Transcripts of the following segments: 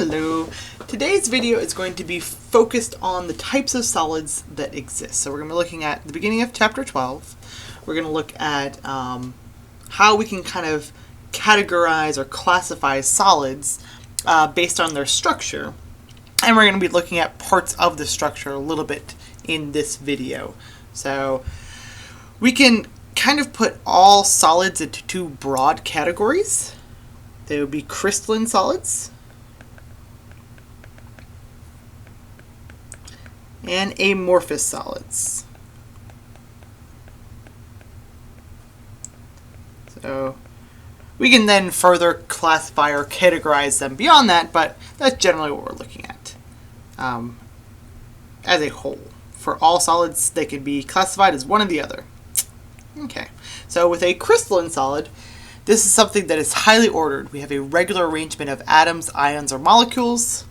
Hello! Today's video is going to be focused on the types of solids that exist. So we're going to be looking at the beginning of chapter 12. We're going to look at how we can kind of categorize or classify solids based on their structure. And we're going to be looking at parts of the structure a little bit in this video. So we can kind of put all solids into two broad categories. They would be crystalline solids and amorphous solids. So we can then further classify or categorize them beyond that, but that's generally what we're looking at as a whole. For all solids, they can be classified as one or the other. Okay, so with a crystalline solid, this is something that is highly ordered. We have a regular arrangement of atoms, ions, or molecules.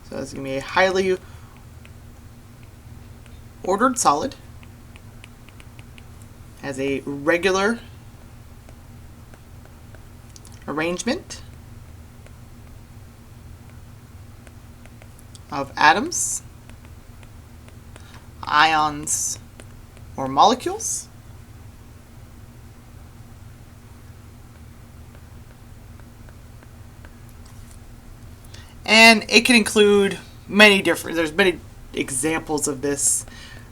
So this is going to be a highly ordered solid. Has a regular arrangement of atoms, ions, or molecules. And it can include there's many examples of this,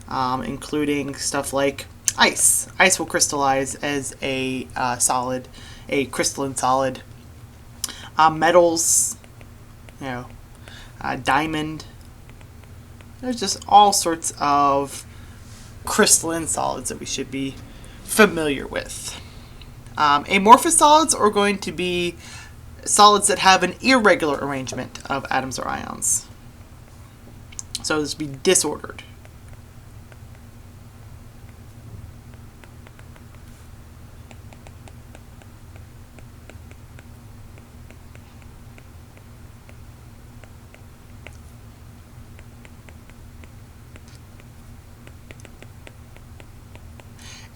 including stuff like ice. Ice will crystallize as a solid, a crystalline solid. Metals, diamond. There's just all sorts of crystalline solids that we should be familiar with. Amorphous solids are going to be solids that have an irregular arrangement of atoms or ions. So this would be disordered.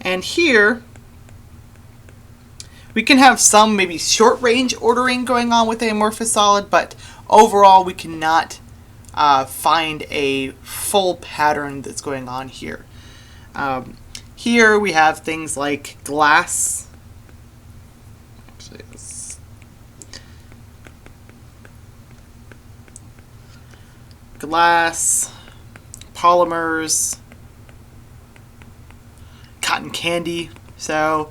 And here we can have some maybe short range ordering going on with the amorphous solid, but overall we cannot find a full pattern that's going on here. Here we have things like glass. Actually, glass, polymers, cotton candy. So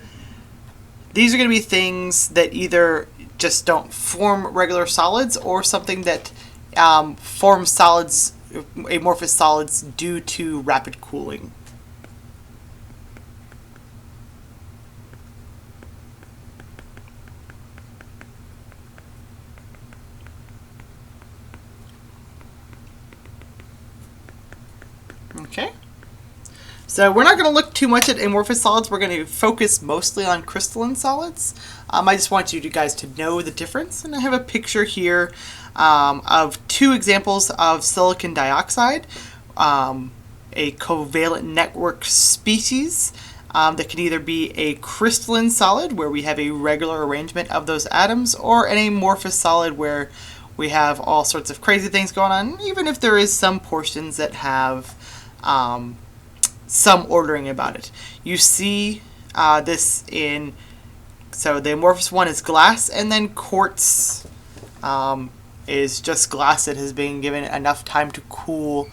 these are going to be things that either just don't form regular solids or something that forms solids, amorphous solids, due to rapid cooling. Okay. So we're not going to look too much at amorphous solids. We're going to focus mostly on crystalline solids. I just want you guys to know the difference. And I have a picture here of two examples of silicon dioxide, a covalent network species that can either be a crystalline solid, where we have a regular arrangement of those atoms, or an amorphous solid, where we have all sorts of crazy things going on, even if there is some portions that have some ordering about it. You see this in, so the amorphous one is glass, and then quartz is just glass that has been given enough time to cool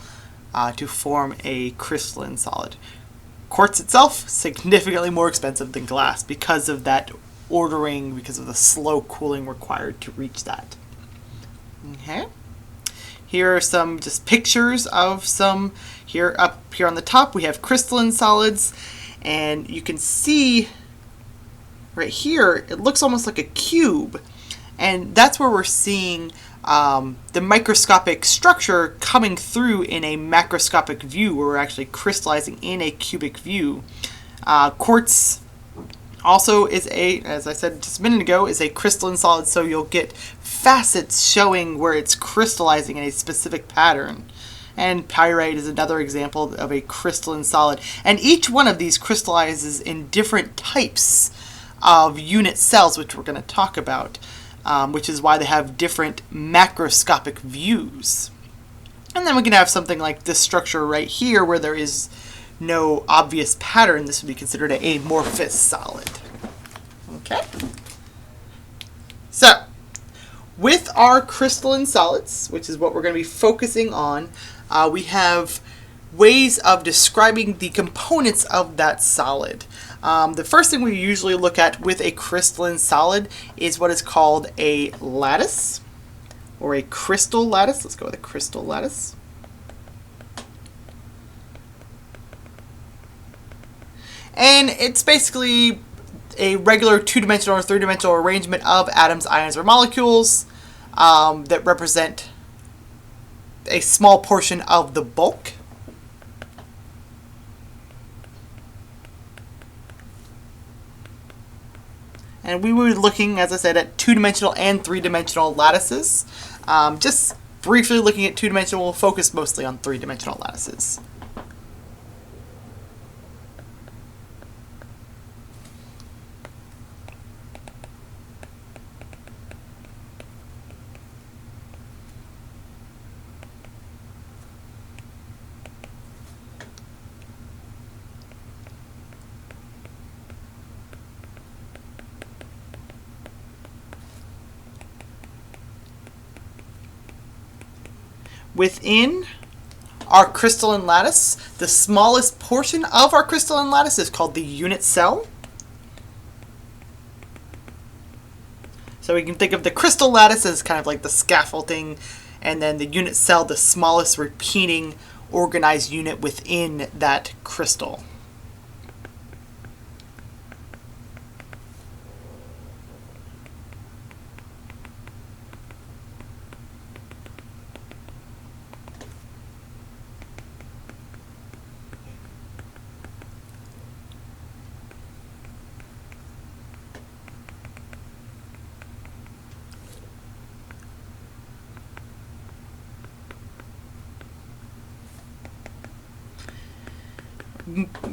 to form a crystalline solid. Quartz itself, significantly more expensive than glass because of that ordering, because of the slow cooling required to reach that. Okay. Here are some just pictures of some. Here up here on the top we have crystalline solids, and you can see right here it looks almost like a cube, and that's where we're seeing the microscopic structure coming through in a macroscopic view, where we're actually crystallizing in a cubic view. Quartz also is as I said just a minute ago, is a crystalline solid, so you'll get facets showing where it's crystallizing in a specific pattern. And pyrite is another example of a crystalline solid. And each one of these crystallizes in different types of unit cells, which we're going to talk about. which is why they have different macroscopic views. And then we can have something like this structure right here where there is no obvious pattern. This would be considered an amorphous solid. Okay? So, with our crystalline solids, which is what we're going to be focusing on, we have ways of describing the components of that solid. The first thing we usually look at with a crystalline solid is what is called a lattice, or a crystal lattice. Let's go with a crystal lattice. And it's basically a regular two-dimensional or three-dimensional arrangement of atoms, ions, or molecules that represent a small portion of the bulk. And we were looking, as I said, at two-dimensional and three-dimensional lattices. Just briefly looking at two-dimensional, we'll focus mostly on three-dimensional lattices. Within our crystalline lattice, the smallest portion of our crystalline lattice is called the unit cell. So we can think of the crystal lattice as kind of like the scaffolding, and then the unit cell, the smallest repeating organized unit within that crystal.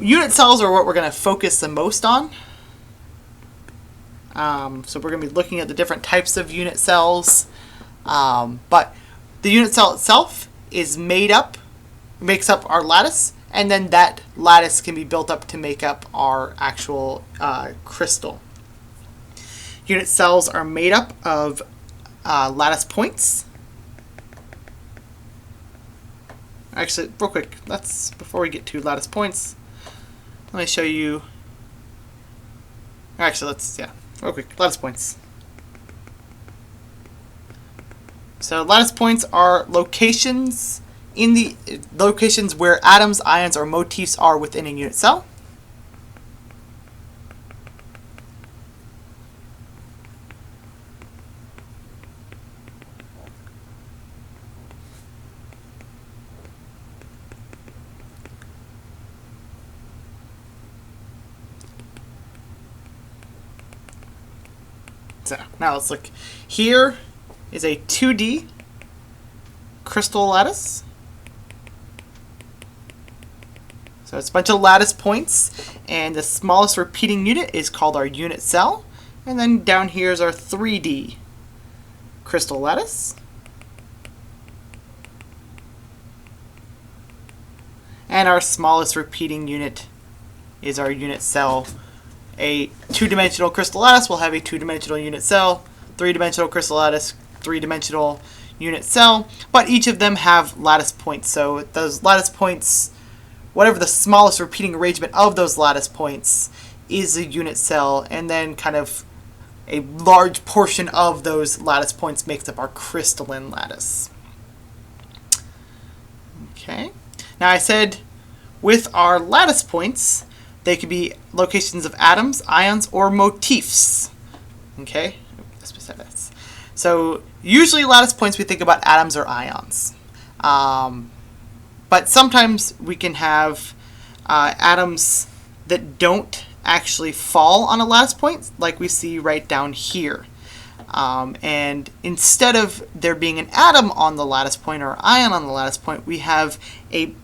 Unit cells are what we're going to focus the most on. So we're going to be looking at the different types of unit cells. But the unit cell itself is makes up our lattice, and then that lattice can be built up to make up our actual crystal. Unit cells are made up of lattice points. Actually, real quick, before we get to lattice points, let me show you. Actually, real quick, lattice points. So lattice points are locations where atoms, ions, or motifs are within a unit cell. So now let's look. Here is a 2D crystal lattice. So it's a bunch of lattice points, and the smallest repeating unit is called our unit cell. And then down here is our 3D crystal lattice. And our smallest repeating unit is our unit cell. A two-dimensional crystal lattice will have a two-dimensional unit cell, three-dimensional crystal lattice, three-dimensional unit cell, but each of them have lattice points. So those lattice points, whatever the smallest repeating arrangement of those lattice points is a unit cell, and then kind of a large portion of those lattice points makes up our crystalline lattice. Okay. Now I said with our lattice points, they could be locations of atoms, ions, or motifs. Okay? So usually lattice points we think about atoms or ions. But sometimes we can have atoms that don't actually fall on a lattice point, like we see right down here. And instead of there being an atom on the lattice point or ion on the lattice point, we have a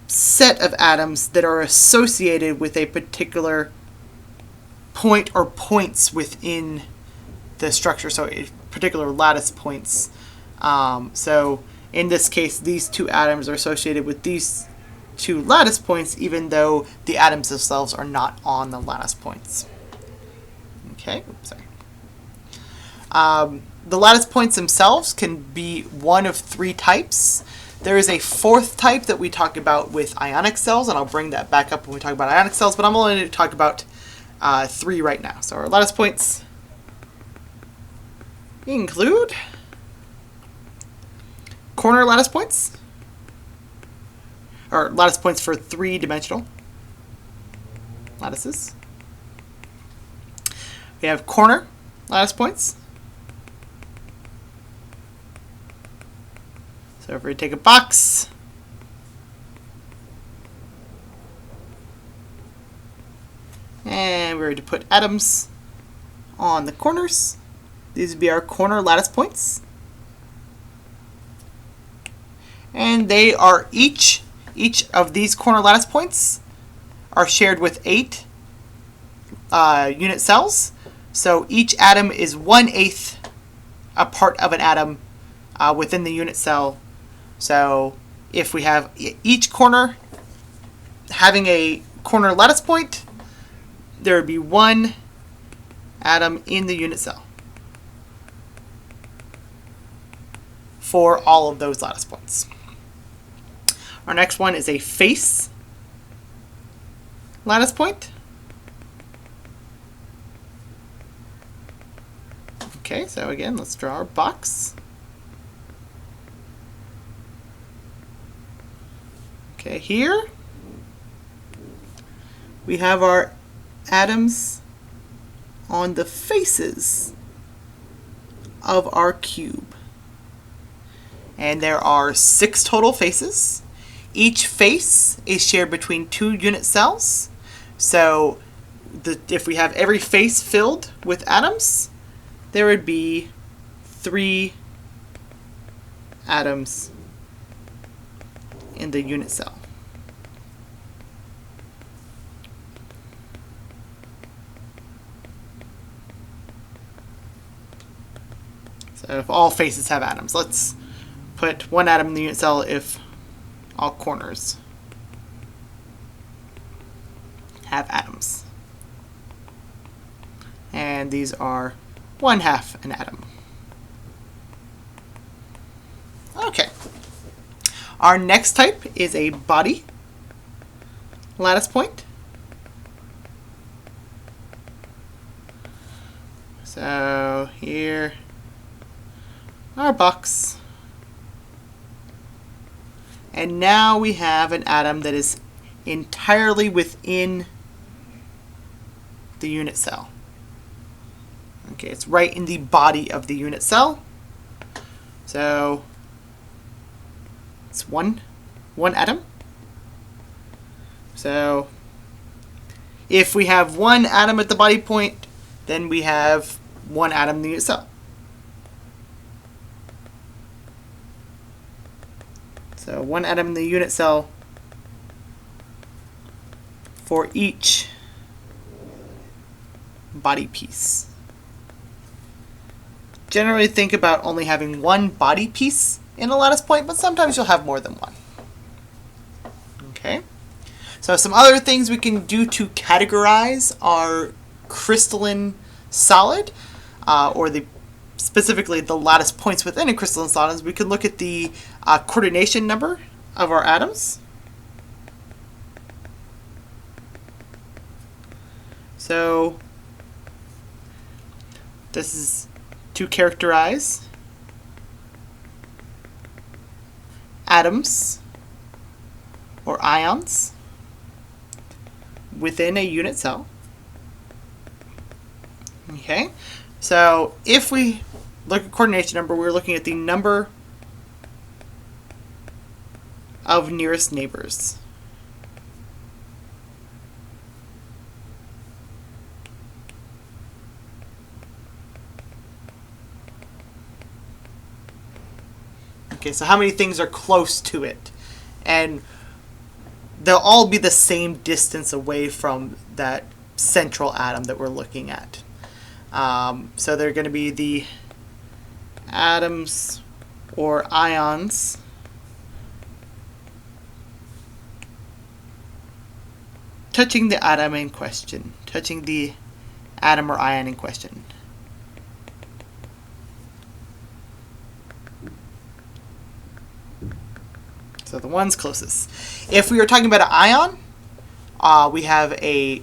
set of atoms that are associated with a particular point or points within the structure, so particular lattice points. So in this case, these two atoms are associated with these two lattice points, even though the atoms themselves are not on the lattice points. Okay, oops, sorry. The lattice points themselves can be one of three types. There is a fourth type that we talk about with ionic cells, and I'll bring that back up when we talk about ionic cells, but I'm only going to talk about three right now. So our lattice points include corner lattice points, or lattice points for three-dimensional lattices. We have corner lattice points. So if we take a box, and we're going to put atoms on the corners, these would be our corner lattice points. And they are each of these corner lattice points are shared with 8 unit cells. So each atom is 1/8 a part of an atom within the unit cell. So if we have each corner having a corner lattice point, there would be 1 atom in the unit cell for all of those lattice points. Our next one is a face lattice point. Okay, so again, let's draw our box. Okay, here we have our atoms on the faces of our cube. And there are 6 total faces. Each face is shared between 2 unit cells. So if we have every face filled with atoms, there would be 3 atoms in the unit cell. So if all faces have atoms, let's put 1 atom in the unit cell if all corners have atoms. And these are 1/2 an atom. Okay. Our next type is a body lattice point. So here, our box. And now we have an atom that is entirely within the unit cell. Okay, it's right in the body of the unit cell. So it's one atom. So if we have 1 atom at the body point, then we have 1 atom in the unit cell. So 1 atom in the unit cell for each body piece. Generally think about only having 1 body piece in a lattice point, but sometimes you'll have more than 1. Okay. So some other things we can do to categorize our crystalline solid, or specifically the lattice points within a crystalline solid, is we can look at the coordination number of our atoms. So this is to characterize atoms or ions within a unit cell. Okay, so if we look at coordination number, we're looking at the number of nearest neighbors. Okay, so how many things are close to it? And they'll all be the same distance away from that central atom that we're looking at. So they're going to be the atoms or ions touching the atom in question, touching the atom or ion in question. So the ones closest. If we are talking about an ion, we have a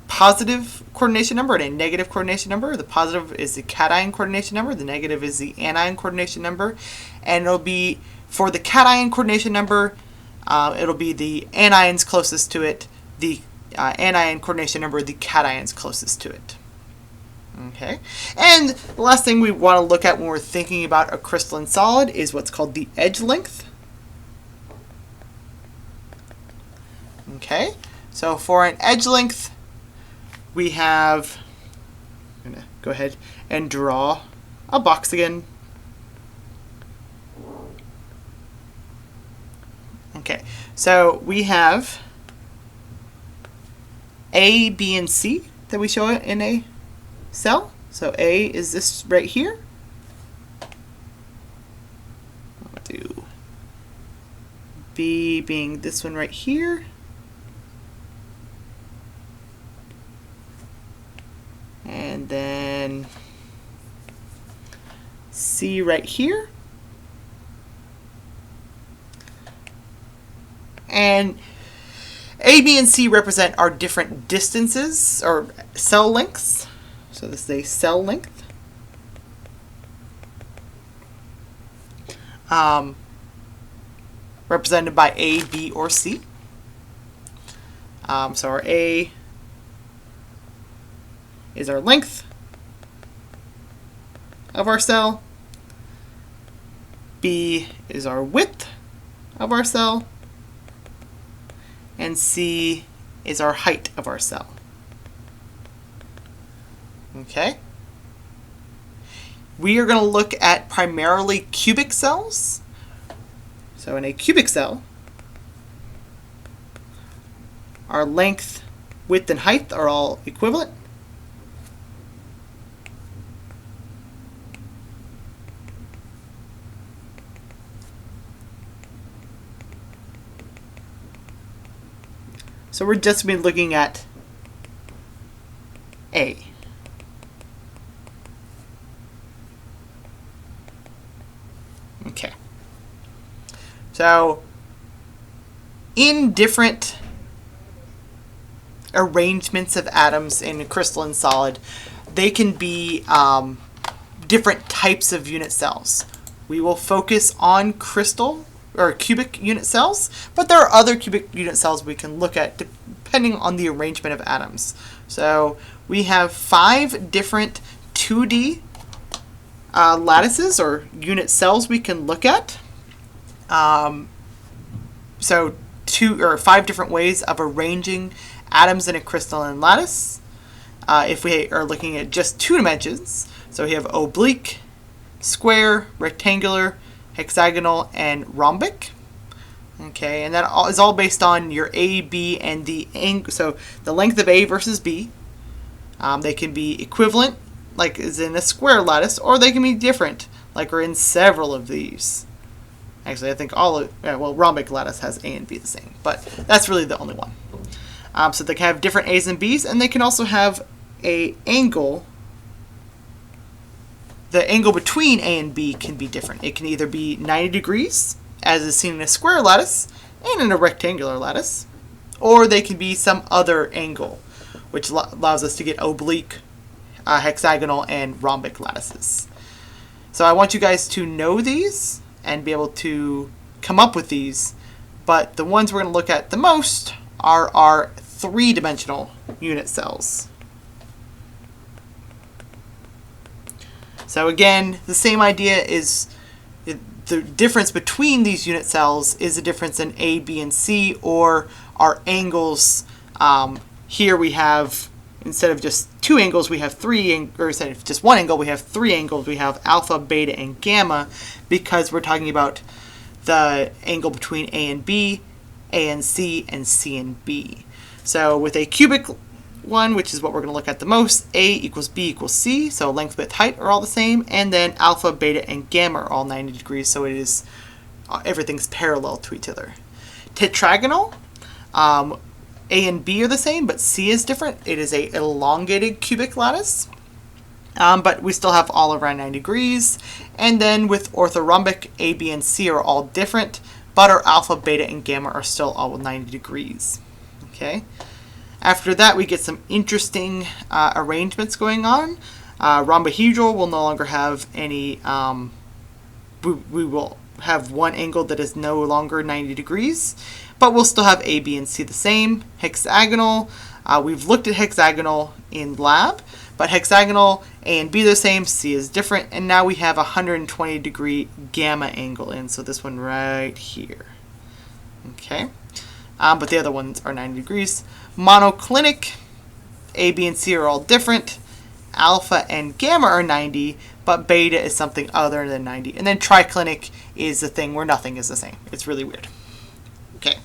positive coordination number and a negative coordination number. The positive is the cation coordination number. The negative is the anion coordination number. And it'll be, for the cation coordination number, it'll be the anions closest to it. The anion coordination number, the cations closest to it. Okay. And the last thing we want to look at when we're thinking about a crystalline solid is what's called the edge length. Okay. So for an edge length, we have, I'm going to go ahead and draw a box again. Okay, so we have A, B, and C that we show it in a cell. So A is this right here. I'll do B being this one right here. And then C right here. And A, B, and C represent our different distances or cell lengths. So this is a cell length. Represented by A, B, or C. So our A is our length of our cell. B is our width of our cell. And C is our height of our cell. Okay. We are going to look at primarily cubic cells. So in a cubic cell, our length, width, and height are all equivalent. So we're just been looking at A. Okay. So in different arrangements of atoms in a crystalline solid, they can be different types of unit cells. We will focus on crystal or cubic unit cells, but there are other cubic unit cells we can look at depending on the arrangement of atoms. So we have 5 different 2D lattices or unit cells we can look at. So 5 different ways of arranging atoms in a crystalline lattice. If we are looking at just 2 dimensions, so we have oblique, square, rectangular, hexagonal, and rhombic. Okay, and that is all based on your A, B, and the angle. So the length of A versus B. They can be equivalent, like is in a square lattice, or they can be different, like are in several of these. Actually, I think rhombic lattice has A and B the same, but that's really the only one. So they can have different A's and B's, and they can also have a angle. The angle between A and B can be different. It can either be 90 degrees, as is seen in a square lattice and in a rectangular lattice, or they can be some other angle, which allows us to get oblique, hexagonal, and rhombic lattices. So I want you guys to know these and be able to come up with these, but the ones we're going to look at the most are our 3-dimensional unit cells. So again, the same idea is the difference between these unit cells is the difference in A, B, and C, or our angles. Here we have, instead of just 2 angles, we have 3, or instead of just 1 angle, we have 3 angles. We have alpha, beta, and gamma, because we're talking about the angle between A and B, A and C and B. So with a cubic one, which is what we're going to look at the most, A equals B equals C, so length, width, height are all the same, and then alpha, beta, and gamma are all 90 degrees, so it is everything's parallel to each other. Tetragonal, A and B are the same, but C is different. It is a elongated cubic lattice, but we still have all around 90 degrees. And then with orthorhombic, A, B, and C are all different, but our alpha, beta, and gamma are still all 90 degrees. Okay. After that, we get some interesting arrangements going on. Rhombohedral will no longer have any, we will have one angle that is no longer 90 degrees, but we'll still have A, B, and C the same. Hexagonal, we've looked at hexagonal in lab, but hexagonal, A and B are the same, C is different, and now we have a 120 degree gamma angle in, so this one right here. Okay, but the other ones are 90 degrees. Monoclinic, A, B, and C are all different. Alpha and gamma are 90, but beta is something other than 90. And then triclinic is the thing where nothing is the same. It's really weird. Okay.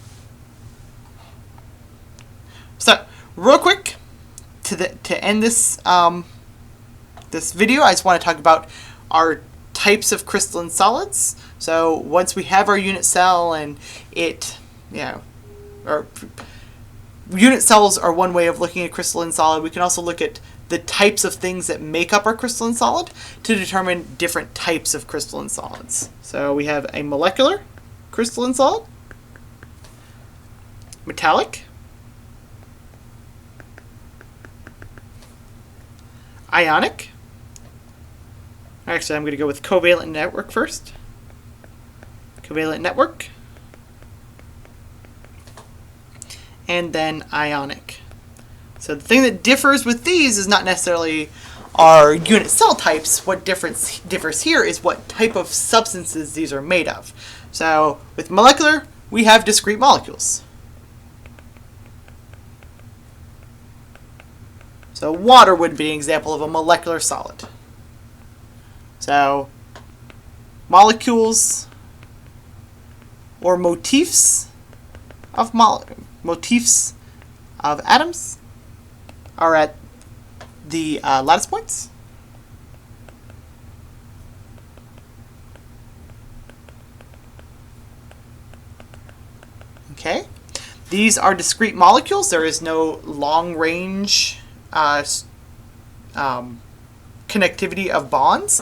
So, real quick, to end this this video, I just want to talk about our types of crystalline solids. So once we have our unit cell and it, or unit cells are one way of looking at crystalline solid. We can also look at the types of things that make up our crystalline solid to determine different types of crystalline solids. So we have a molecular crystalline solid, metallic, ionic. Actually, I'm going to go with covalent network first. Covalent network. And then ionic. So the thing that differs with these is not necessarily our unit cell types. What differs here is what type of substances these are made of. So with molecular, we have discrete molecules. So water would be an example of a molecular solid. So molecules or motifs of atoms are at the lattice points. Okay, these are discrete molecules. There is no long-range connectivity of bonds,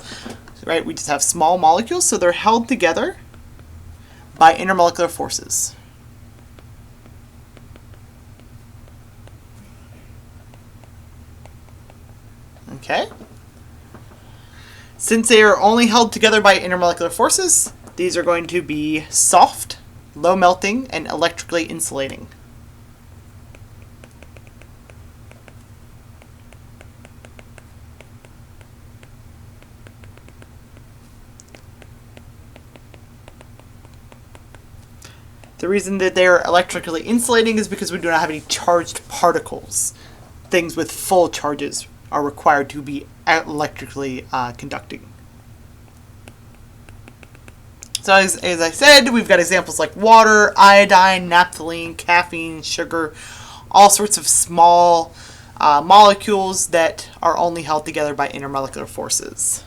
right? We just have small molecules, so they're held together by intermolecular forces. Okay. Since they are only held together by intermolecular forces, these are going to be soft, low melting, and electrically insulating. The reason that they are electrically insulating is because we do not have any charged particles. Things with full charges are required to be electrically conducting. So as I said, we've got examples like water, iodine, naphthalene, caffeine, sugar, all sorts of small molecules that are only held together by intermolecular forces.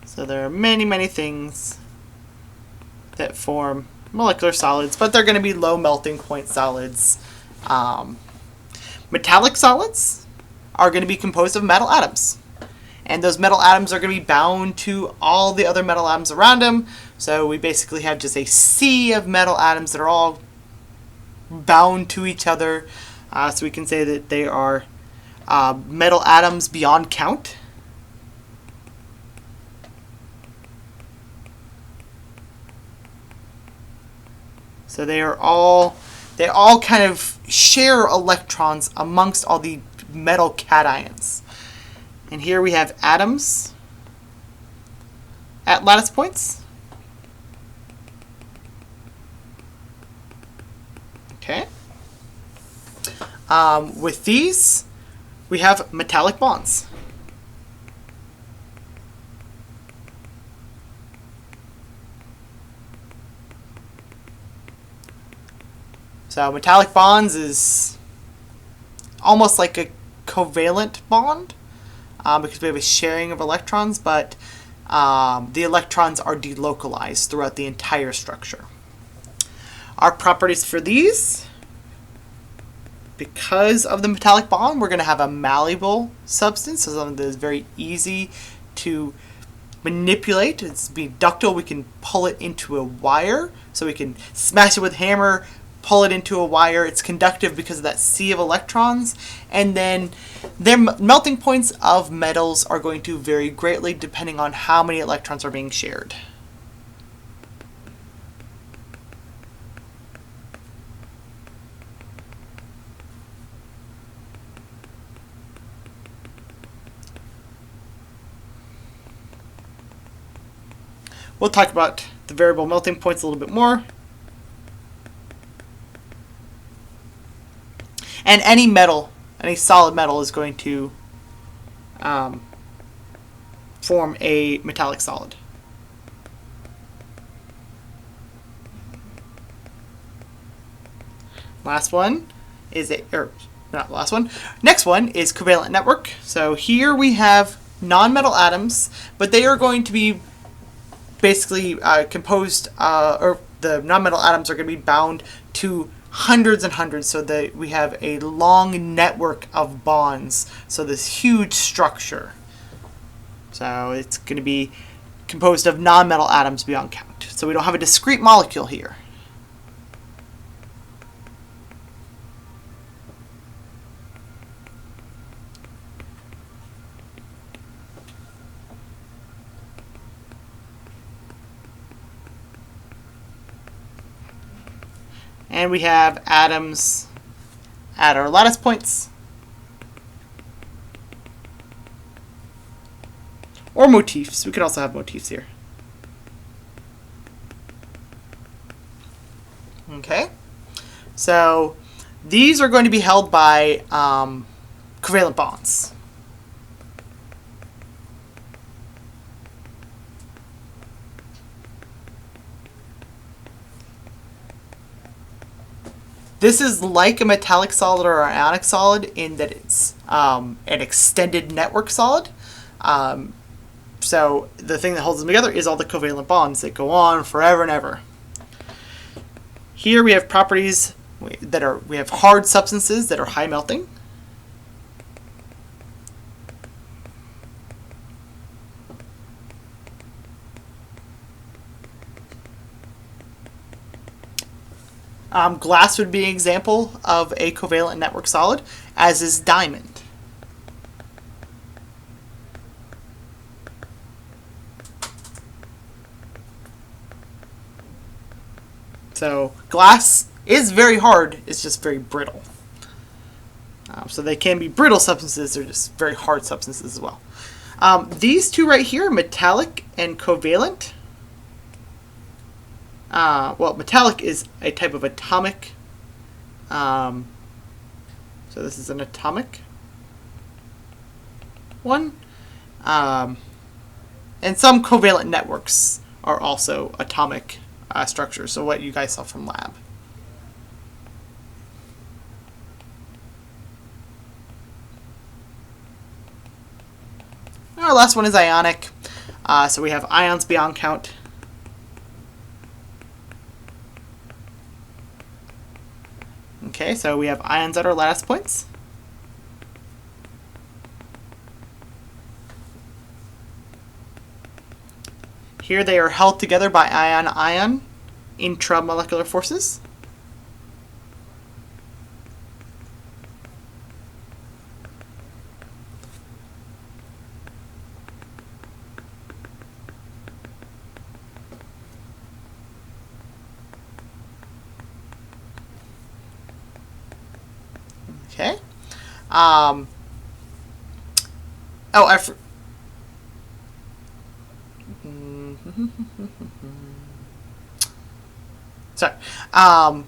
So there are many, many things that form molecular solids, but they're going to be low melting point solids. Metallic solids are going to be composed of metal atoms. And those metal atoms are going to be bound to all the other metal atoms around them. So we basically have just a sea of metal atoms that are all bound to each other. So we can say that they are metal atoms beyond count. So they all kind of share electrons amongst all the metal cations. And here we have atoms at lattice points. Okay. With these, we have metallic bonds. So metallic bonds is almost like a covalent bond because we have a sharing of electrons, but the electrons are delocalized throughout the entire structure. Our properties for these, because of the metallic bond, we're going to have a malleable substance, so something that is very easy to manipulate. It's be ductile. We can pull it into a wire, so we can smash it with a hammer, pull it into a wire. It's conductive because of that sea of electrons. And then their melting points of metals are going to vary greatly depending on how many electrons are being shared. We'll talk about the variable melting points a little bit more. And any metal, any solid metal is going to form a metallic solid. Last one is not last one. Next one is covalent network. So here we have non-metal atoms, but they are going to be basically composed, or the non-metal atoms are going to be bound to hundreds and hundreds, so that we have a long network of bonds. So this huge structure. So it's going to be composed of non-metal atoms beyond count. So we don't have a discrete molecule here. And we have atoms at our lattice points. Or motifs. We could also have motifs here. Okay. So these are going to be held by covalent bonds. This is like a metallic solid or an ionic solid in that it's an extended network solid. So the thing that holds them together is all the covalent bonds that go on forever and ever. Here we have properties that we have hard substances that are high melting. Glass would be an example of a covalent network solid, as is diamond. So glass is very hard, it's just very brittle. So they can be brittle substances, they're just very hard substances as well. These two right here, metallic and covalent. Well, metallic is a type of atomic. So this is an atomic one. And some covalent networks are also atomic structures, so what you guys saw from lab. Our last one is ionic. So we have ions beyond count. Okay, so we have ions at our lattice points. Here they are held together by ion-ion intramolecular forces. Okay. Sorry. I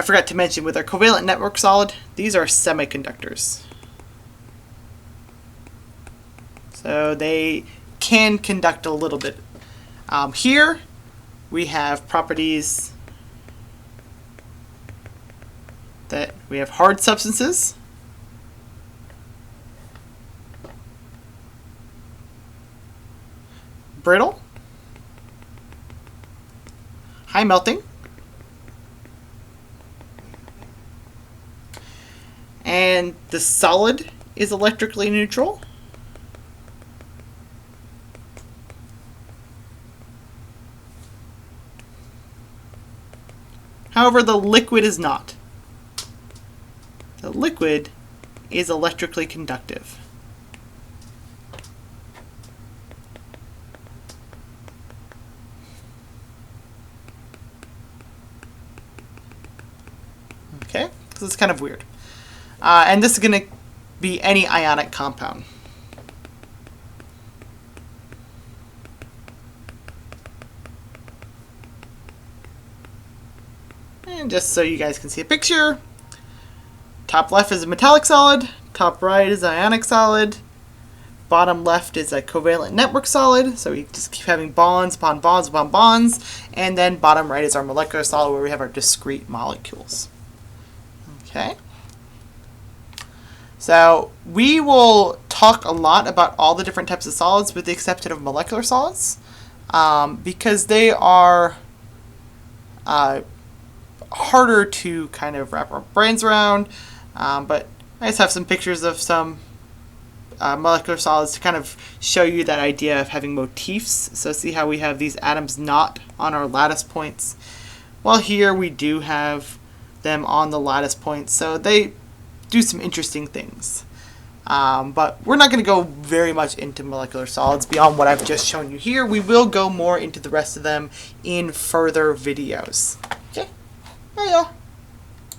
forgot to mention with our covalent network solid, these are semiconductors. So they can conduct a little bit. Here we have properties that we have hard substances, brittle, high melting, and the solid is electrically neutral. However, the liquid is not. The liquid is electrically conductive. Okay, so it's kind of weird. And this is going to be any ionic compound. And just so you guys can see a picture, top left is a metallic solid, top right is ionic solid, bottom left is a covalent network solid, so we just keep having bonds upon bonds upon bonds, and then bottom right is our molecular solid where we have our discrete molecules. Okay. So we will talk a lot about all the different types of solids with the exception of molecular solids, because they are harder to kind of wrap our brains around, but I just have some pictures of some molecular solids to kind of show you that idea of having motifs. So see how we have these atoms not on our lattice points? Well, here we do have them on the lattice points, so they do some interesting things. But we're not going to go very much into molecular solids beyond what I've just shown you here. We will go more into the rest of them in further videos. Okay, there you go.